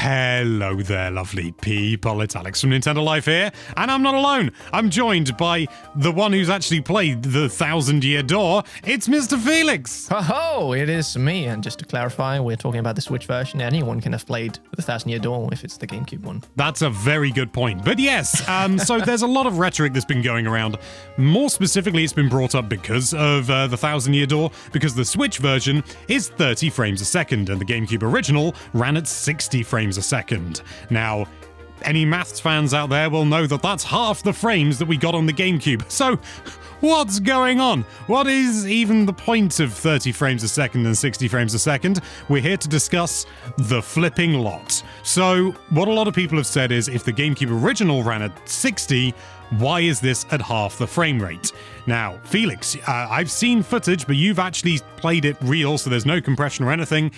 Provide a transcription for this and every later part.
Hello there, lovely people. It's Alex from Nintendo Life here, and I'm not alone. I'm joined by the one who's actually played the 1000-Year Door. It's Mr. Felix. Ho, it is me. And just to clarify, we're talking about the Switch version. Anyone can have played the 1000-Year Door if it's the GameCube one. That's a very good point. But yes, so there's a lot of rhetoric that's been going around. More specifically, it's been brought up because of the 1000-Year Door, because the Switch version is 30 frames a second, and the GameCube original ran at 60 frames a second. Now, any maths fans out there will know that that's half the frames that we got on the GameCube. So, what's going on? What is even the point of 30 frames a second and 60 frames a second? We're here to discuss the flipping lot. So, what a lot of people have said is, if the GameCube original ran at 60, why is this at half the frame rate? Now, Felix, I've seen footage, but you've actually played it real, so there's no compression or anything.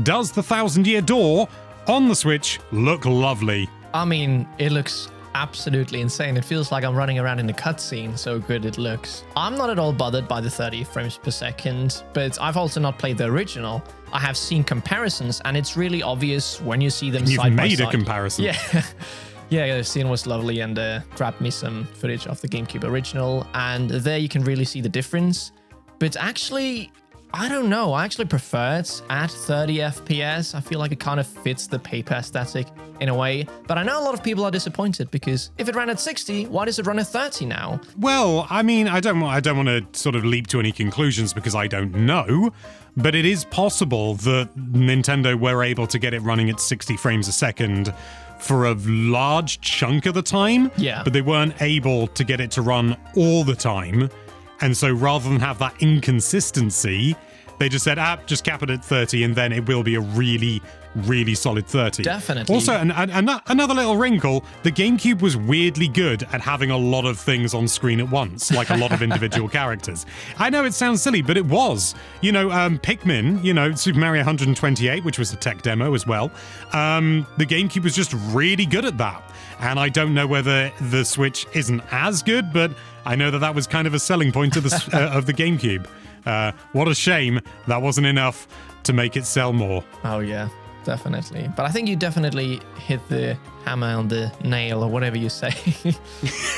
Does the 1000-Year Door on the Switch look lovely? I mean, it looks absolutely insane. It feels like I'm running around in a cutscene, so good it looks. I'm not at all bothered by the 30 frames per second, but I've also not played the original. I have seen comparisons, and it's really obvious when you see them side by side. You've made a comparison. Yeah. Yeah, the scene was lovely, and grabbed me some footage of the GameCube original, and there you can really see the difference. But actually, I don't know. I actually prefer it at 30 FPS. I feel like it kind of fits the paper aesthetic in a way. But I know a lot of people are disappointed because if it ran at 60, why does it run at 30 now? Well, I mean, I don't want to sort of leap to any conclusions because I don't know. But it is possible that Nintendo were able to get it running at 60 frames a second for a large chunk of the time. Yeah. But they weren't able to get it to run all the time. And so rather than have that inconsistency, they just said, just cap it at 30 and then it will be a really, really solid 30. Definitely. Also, another little wrinkle, the GameCube was weirdly good at having a lot of things on screen at once, like a lot of individual characters. I know it sounds silly, but it was. You know, Pikmin, Super Mario 128, which was a tech demo as well. The GameCube was just really good at that. And I don't know whether the Switch isn't as good, but I know that was kind of a selling point of the of the GameCube. What a shame that wasn't enough to make it sell more. Oh, yeah, definitely. But I think you definitely hit the hammer on the nail or whatever you say.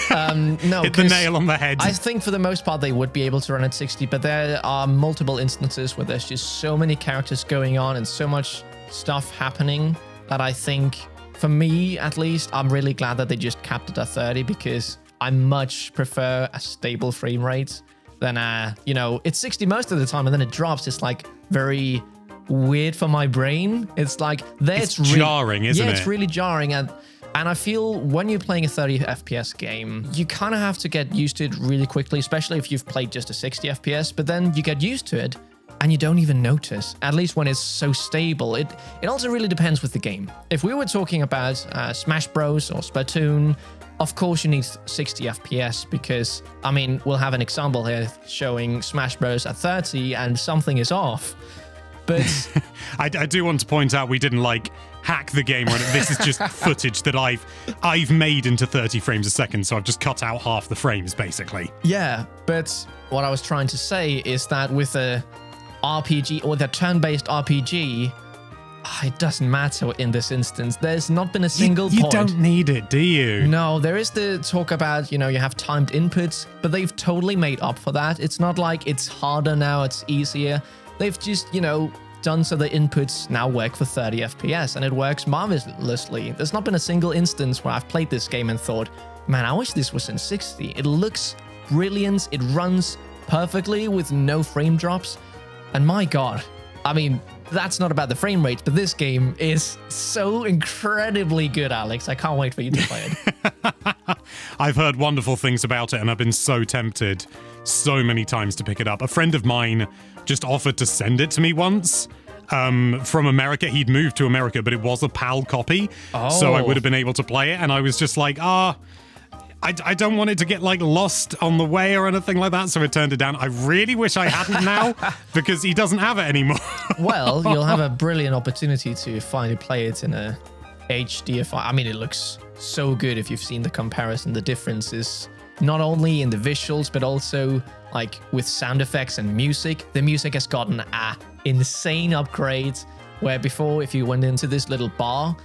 No, hit the nail on the head. I think for the most part they would be able to run at 60, but there are multiple instances where there's just so many characters going on and so much stuff happening that I think, for me at least, I'm really glad that they just capped it at 30 because I much prefer a stable frame rate than it's 60 most of the time and then it drops. It's like very weird for my brain. It's like it's jarring, isn't it? Yeah, it's really jarring, and I feel when you're playing a 30 FPS game, you kind of have to get used to it really quickly, especially if you've played just a 60 FPS, but then you get used to it and you don't even notice, at least when it's so stable. It also really depends with the game. If we were talking about Smash Bros or Splatoon, of course you need 60 FPS because, I mean, we'll have an example here showing Smash Bros at 30 and something is off. But I do want to point out we didn't hack the game. This is just footage that I've made into 30 frames a second, so I've just cut out half the frames basically. Yeah, but what I was trying to say is that with a RPG or the turn-based RPG, it doesn't matter in this instance. There's not been a single point. You don't need it, do you? No, there is the talk about, you have timed inputs, but they've totally made up for that. It's not like it's harder now, it's easier. They've just, done so the inputs now work for 30 FPS, and it works marvelously. There's not been a single instance where I've played this game and thought, man, I wish this was in 60. It looks brilliant. It runs perfectly with no frame drops. And my God, I mean, that's not about the frame rate, but this game is so incredibly good, Alex. I can't wait for you to play it. I've heard wonderful things about it, and I've been so tempted so many times to pick it up. A friend of mine just offered to send it to me once from America. He'd moved to America, but it was a PAL copy, so I would have been able to play it, and I was just like, I don't want it to get lost on the way or anything like that, so I turned it down. I really wish I hadn't now because he doesn't have it anymore. Well, you'll have a brilliant opportunity to finally play it in a HDFI. I mean, it looks so good if you've seen the comparison. The difference is not only in the visuals, but also with sound effects and music. The music has gotten an insane upgrade where before, if you went into this little bar,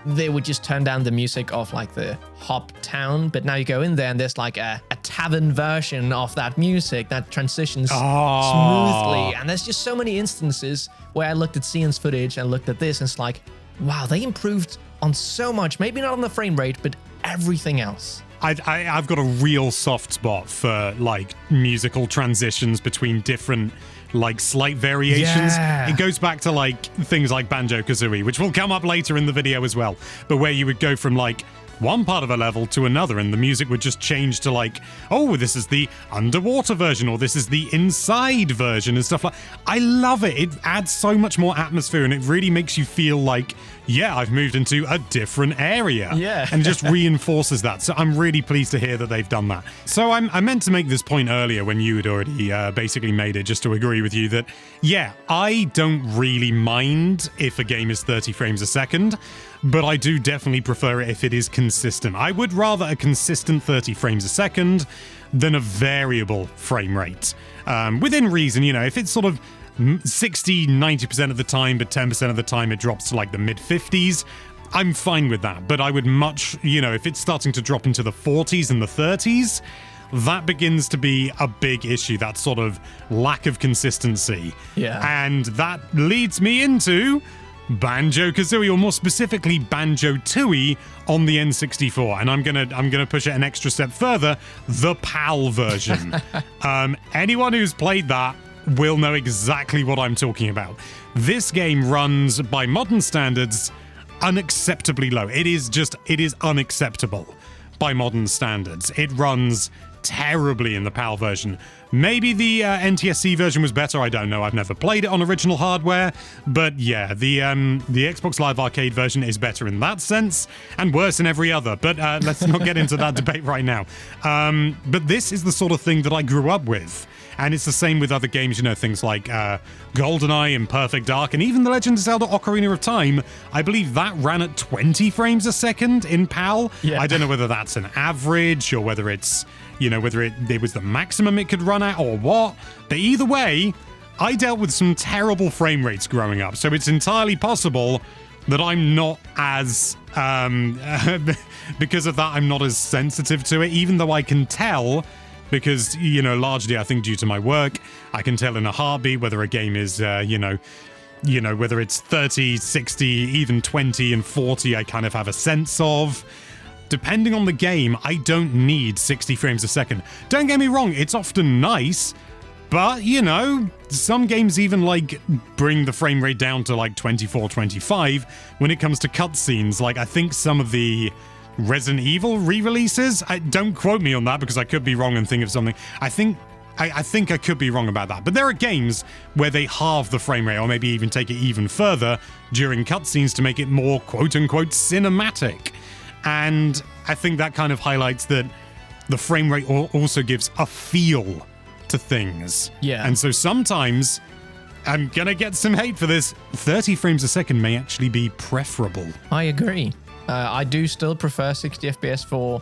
they would just turn down the music of like the hop town, but now you go in there and there's like a tavern version of that music that transitions smoothly. And there's just so many instances where I looked at Sion's footage and looked at this, and it's like, wow, they improved on so much. Maybe not on the frame rate, but everything else. I've got a real soft spot for like musical transitions between different like slight variations. Yeah. It goes back to like things like Banjo-Kazooie, which will come up later in the video as well, but where you would go from like one part of a level to another and the music would just change to like, oh, this is the underwater version, or this is the inside version and stuff like. I love it. It adds so much more atmosphere and it really makes you feel like, yeah, I've moved into a different area. Yeah. And it just reinforces that. So I'm really pleased to hear that they've done that. So I meant to make this point earlier when you had already basically made it, just to agree with you that, yeah, I don't really mind if a game is 30 frames a second, but I do definitely prefer it if it is consistent. I would rather a consistent 30 frames a second than a variable frame rate. Within reason, you know, if it's sort of 60, 90% of the time, but 10% of the time it drops to like the mid 50s, I'm fine with that. But I would much, you know, if it's starting to drop into the 40s and the 30s, that begins to be a big issue, that sort of lack of consistency. Yeah. And that leads me into Banjo-Kazooie, or more specifically Banjo-Tooie on the N64, and I'm gonna push it an extra step further, the PAL version. Anyone who's played that will know exactly what I'm talking about. This game runs, by modern standards, unacceptably low. It is unacceptable by modern standards. It runs terribly in the PAL version. Maybe the NTSC version was better, I don't know. I've never played it on original hardware, but yeah, the Xbox Live Arcade version is better in that sense, and worse in every other, but let's not get into that debate right now. But this is the sort of thing that I grew up with, and it's the same with other games, you know, things like GoldenEye and Perfect Dark, and even The Legend of Zelda Ocarina of Time. I believe that ran at 20 frames a second in PAL. Yeah. I don't know whether that's an average or whether it's, you know, whether it was the maximum it could run at or what. But either way, I dealt with some terrible frame rates growing up, so it's entirely possible that I'm not as, because of that, I'm not as sensitive to it, even though I can tell, because, you know, largely I think due to my work, I can tell in a heartbeat whether a game is, you know, whether it's 30, 60, even 20 and 40, I kind of have a sense of. Depending on the game, I don't need 60 frames a second. Don't get me wrong, it's often nice, but, you know, some games even, like, bring the frame rate down to, like, 24, 25 when it comes to cutscenes. Like, I think some of the Resident Evil re-releases, don't quote me on that because I could be wrong and think of something. I think I could be wrong about that. But there are games where they halve the frame rate or maybe even take it even further during cutscenes to make it more quote-unquote cinematic. And I think that kind of highlights that the frame rate also gives a feel to things. Yeah. And so sometimes, I'm gonna get some hate for this, 30 frames a second may actually be preferable. I agree. I do still prefer 60 FPS for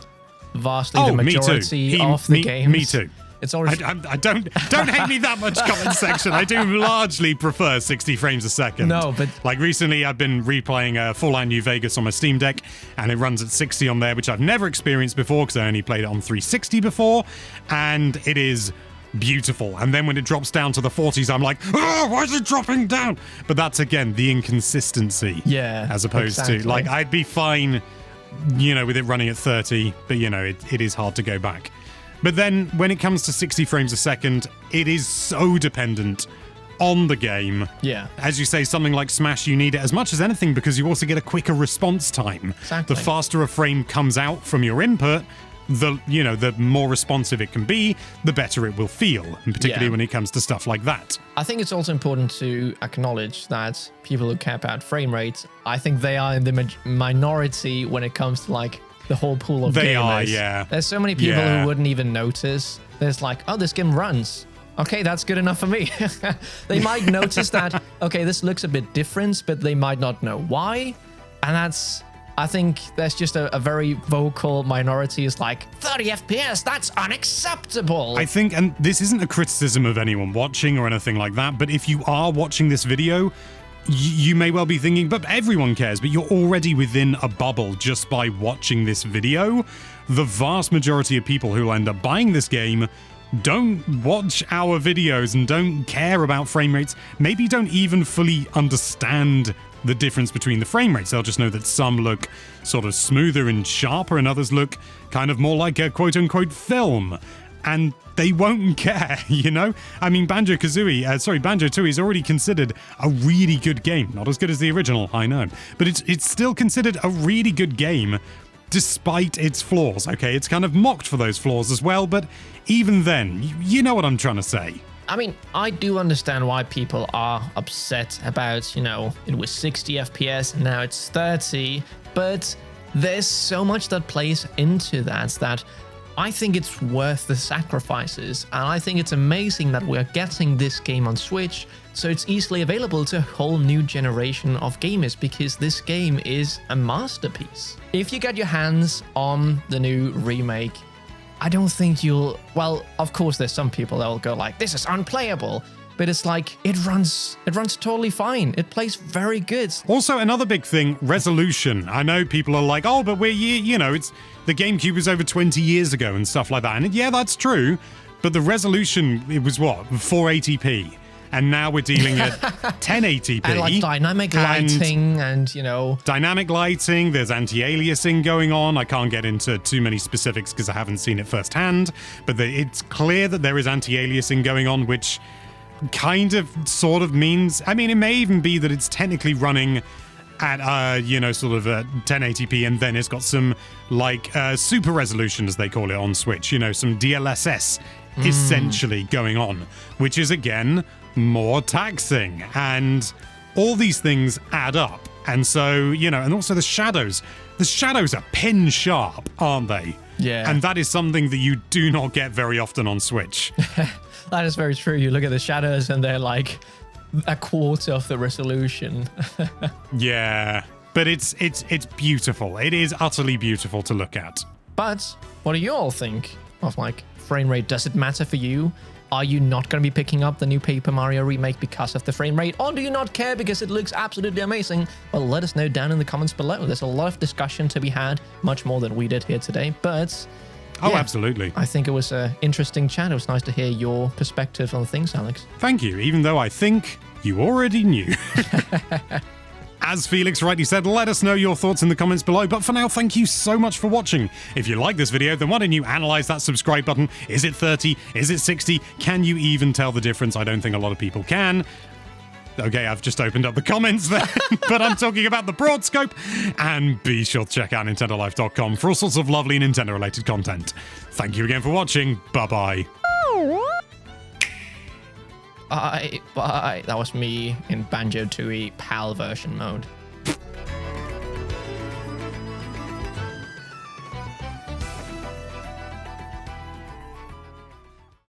vastly the majority of the games. Me too. It's always I don't hate me that much, comment section. I do largely prefer 60 frames a second. No, but like recently I've been replaying Fallout New Vegas on my Steam Deck, and it runs at 60 on there, which I've never experienced before because I only played it on 360 before, and it is beautiful. And then when it drops down to the 40s, I'm like, oh, why is it dropping down? But that's again the inconsistency. Yeah, as opposed to like I'd be fine, you know, with it running at 30, but you know, it is hard to go back. But then when it comes to 60 frames a second, it is so dependent on the game. Yeah. As you say, something like Smash, you need it as much as anything because you also get a quicker response time. Exactly. The faster a frame comes out from your input, the more responsive it can be, the better it will feel, and particularly when it comes to stuff like that. I think it's also important to acknowledge that people who care about frame rates, I think they are in the minority when it comes to like the whole pool of gamers. They are, yeah. There's so many people who wouldn't even notice. There's like, oh, this game runs. Okay, that's good enough for me. They might notice that, okay, this looks a bit different, but they might not know why. And I think there's just a very vocal minority is like, 30 FPS, that's unacceptable. I think, and this isn't a criticism of anyone watching or anything like that, but if you are watching this video, you may well be thinking, but everyone cares, but you're already within a bubble just by watching this video. The vast majority of people who will end up buying this game don't watch our videos and don't care about frame rates, maybe don't even fully understand the difference between the frame rates. They'll just know that some look sort of smoother and sharper and others look kind of more like a quote-unquote film. And they won't care, you know? I mean, Banjo-Tooie is already considered a really good game. Not as good as the original, I know. But it's still considered a really good game despite its flaws, okay? It's kind of mocked for those flaws as well, but even then, you know what I'm trying to say. I mean, I do understand why people are upset about, it was 60 FPS, now it's 30, but there's so much that plays into that I think it's worth the sacrifices, and I think it's amazing that we're getting this game on Switch, so it's easily available to a whole new generation of gamers, because this game is a masterpiece. If you get your hands on the new remake, I don't think you'll... Well, of course, there's some people that will go like, this is unplayable. But it's like, it runs totally fine. It plays very good. Also, another big thing, resolution. I know people are like, oh, but it's the GameCube was over 20 years ago and stuff like that. And yeah, that's true. But the resolution, it was what, 480p. And now we're dealing at 1080p. And like dynamic lighting and dynamic lighting, there's anti-aliasing going on. I can't get into too many specifics because I haven't seen it firsthand. But it's clear that there is anti-aliasing going on, which kind of sort of means, I mean, it may even be that it's technically running at 1080p, and then it's got some like super resolution, as they call it on Switch, some DLSS essentially going on, which is again more taxing, and all these things add up. And so, and also the shadows are pin sharp, aren't they? Yeah. And that is something that you do not get very often on Switch. That is very true. You look at the shadows and they're like a quarter of the resolution. Yeah, but it's beautiful. It is utterly beautiful to look at. But what do you all think of like frame rate? Does it matter for you? Are you not going to be picking up the new Paper Mario remake because of the frame rate? Or do you not care because it looks absolutely amazing? Well, let us know down in the comments below. There's a lot of discussion to be had, much more than we did here today. But oh, yeah, absolutely. I think it was an interesting chat. It was nice to hear your perspective on things, Alex. Thank you, even though I think you already knew. As Felix rightly said, let us know your thoughts in the comments below. But for now, thank you so much for watching. If you like this video, then why don't you analyze that subscribe button? Is it 30? Is it 60? Can you even tell the difference? I don't think a lot of people can. Okay, I've just opened up the comments there, but I'm talking about the broad scope. And be sure to check out NintendoLife.com for all sorts of lovely Nintendo-related content. Thank you again for watching. Bye-bye. Bye. That was me in Banjo-Tooie PAL version mode.